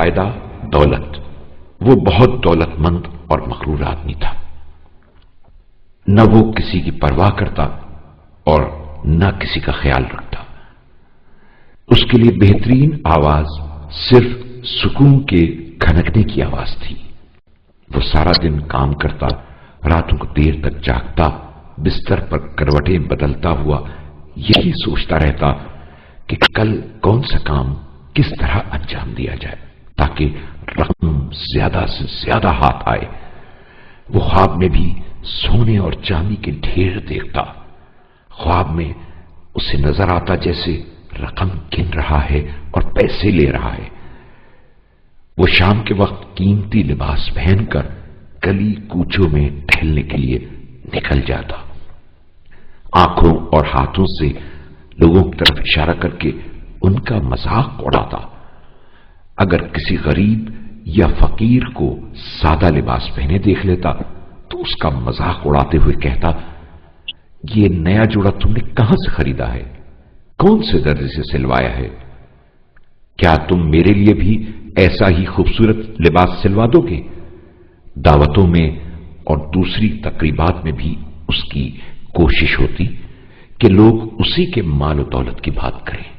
فائدہ دولت۔ وہ بہت دولت مند اور مغرور آدمی تھا، نہ وہ کسی کی پرواہ کرتا اور نہ کسی کا خیال رکھتا۔ اس کے لیے بہترین آواز صرف سکون کے کھنکنے کی آواز تھی۔ وہ سارا دن کام کرتا، راتوں کو دیر تک جاگتا، بستر پر کروٹیں بدلتا ہوا یہی سوچتا رہتا کہ کل کون سا کام کس طرح انجام دیا جائے تاکہ رقم زیادہ سے زیادہ ہاتھ آئے۔ وہ خواب میں بھی سونے اور چاندی کے ڈھیر دیکھتا۔ خواب میں اسے نظر آتا جیسے رقم گن رہا ہے اور پیسے لے رہا ہے۔ وہ شام کے وقت قیمتی لباس پہن کر گلی کوچوں میں ٹہلنے کے لیے نکل جاتا، آنکھوں اور ہاتھوں سے لوگوں کی طرف اشارہ کر کے ان کا مذاق اڑاتا۔ اگر کسی غریب یا فقیر کو سادہ لباس پہنے دیکھ لیتا تو اس کا مذاق اڑاتے ہوئے کہتا، یہ نیا جوڑا تم نے کہاں سے خریدا ہے؟ کون سے درزی سے سلوایا ہے؟ کیا تم میرے لیے بھی ایسا ہی خوبصورت لباس سلوا دو گے؟ دعوتوں میں اور دوسری تقریبات میں بھی اس کی کوشش ہوتی کہ لوگ اسی کے مال و دولت کی بات کریں۔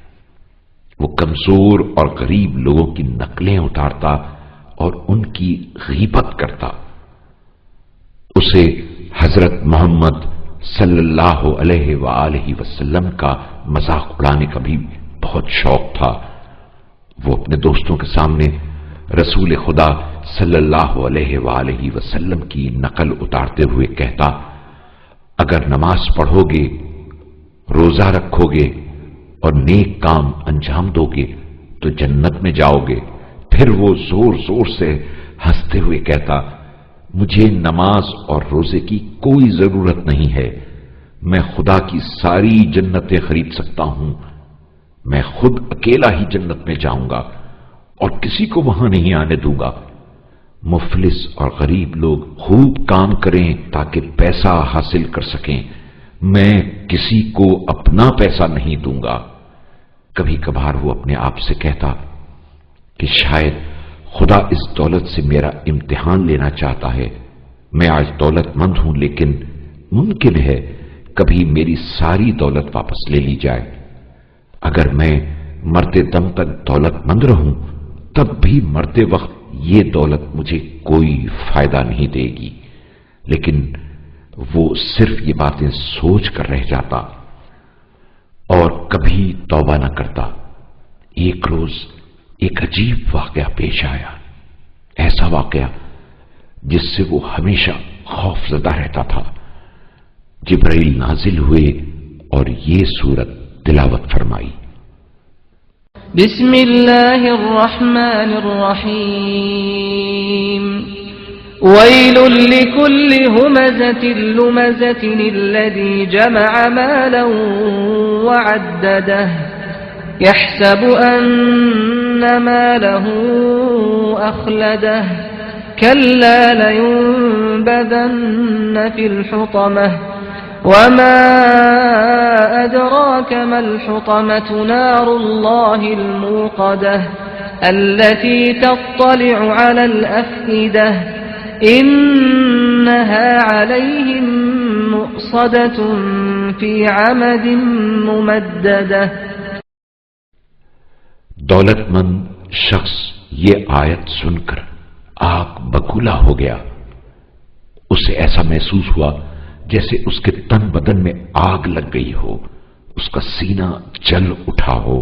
وہ کمزور اور غریب لوگوں کی نقلیں اتارتا اور ان کی غیبت کرتا۔ اسے حضرت محمد صلی اللہ علیہ وآلہ وسلم کا مذاق اڑانے کا بھی بہت شوق تھا۔ وہ اپنے دوستوں کے سامنے رسول خدا صلی اللہ علیہ وآلہ وسلم کی نقل اتارتے ہوئے کہتا، اگر نماز پڑھو گے، روزہ رکھو گے اور نیک کام انجام دو گے تو جنت میں جاؤ گے۔ پھر وہ زور زور سے ہنستے ہوئے کہتا، مجھے نماز اور روزے کی کوئی ضرورت نہیں ہے، میں خدا کی ساری جنتیں خرید سکتا ہوں، میں خود اکیلا ہی جنت میں جاؤں گا اور کسی کو وہاں نہیں آنے دوں گا۔ مفلس اور غریب لوگ خوب کام کریں تاکہ پیسہ حاصل کر سکیں، میں کسی کو اپنا پیسہ نہیں دوں گا۔ کبھی کبھار وہ اپنے آپ سے کہتا کہ شاید خدا اس دولت سے میرا امتحان لینا چاہتا ہے۔ میں آج دولت مند ہوں لیکن ممکن ہے کبھی میری ساری دولت واپس لے لی جائے۔ اگر میں مرتے دم تک دولت مند رہوں تب بھی مرتے وقت یہ دولت مجھے کوئی فائدہ نہیں دے گی۔ لیکن وہ صرف یہ باتیں سوچ کر رہ جاتا اور کبھی توبہ نہ کرتا۔ ایک روز ایک عجیب واقعہ پیش آیا، ایسا واقعہ جس سے وہ ہمیشہ خوف زدہ رہتا تھا۔ جبرائیل نازل ہوئے اور یہ سورت تلاوت فرمائی۔ بسم اللہ الرحمن الرحیم ویل لکل ہمزۃ لمزۃ الذی جمع مالا وعددہ يحسب أن ماله أخلده كلا لينبذن في الحطمة وما أدراك ما الحطمة نار الله الموقدة التي تطلع على الأفئدة إنها عليهم مؤصدة في عمد ممددة۔ دولت مند شخص یہ آیت سن کر آگ بگولا ہو گیا۔ اسے ایسا محسوس ہوا جیسے اس کے تن بدن میں آگ لگ گئی ہو، اس کا سینہ جل اٹھا ہو۔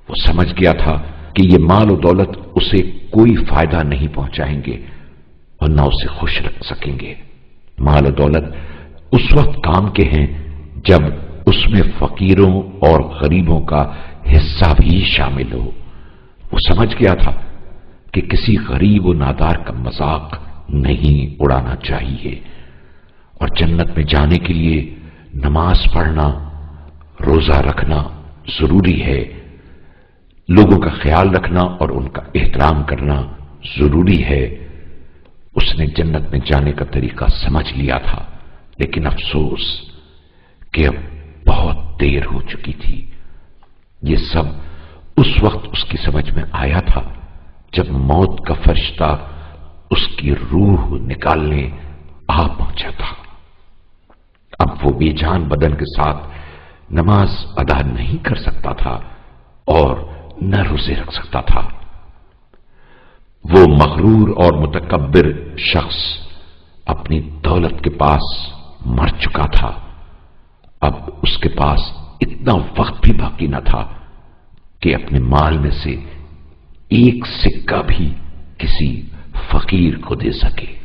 وہ سمجھ گیا تھا کہ یہ مال و دولت اسے کوئی فائدہ نہیں پہنچائیں گے اور نہ اسے خوش رکھ سکیں گے۔ مال و دولت اس وقت کام کے ہیں جب اس میں فقیروں اور غریبوں کا حصہ بھی شامل ہو۔ وہ سمجھ گیا تھا کہ کسی غریب و نادار کا مذاق نہیں اڑانا چاہیے اور جنت میں جانے کے لیے نماز پڑھنا، روزہ رکھنا ضروری ہے، لوگوں کا خیال رکھنا اور ان کا احترام کرنا ضروری ہے۔ اس نے جنت میں جانے کا طریقہ سمجھ لیا تھا، لیکن افسوس کہ اب بہت دیر ہو چکی تھی۔ یہ سب اس وقت اس کی سمجھ میں آیا تھا جب موت کا فرشتہ اس کی روح نکالنے آ پہنچا تھا۔ اب وہ بے جان بدن کے ساتھ نماز ادا نہیں کر سکتا تھا اور نہ روزے رکھ سکتا تھا۔ وہ مغرور اور متکبر شخص اپنی دولت کے پاس مر چکا تھا۔ اب اس کے پاس اتنا وقت بھی باقی نہ تھا کہ اپنے مال میں سے ایک سکہ بھی کسی فقیر کو دے سکے۔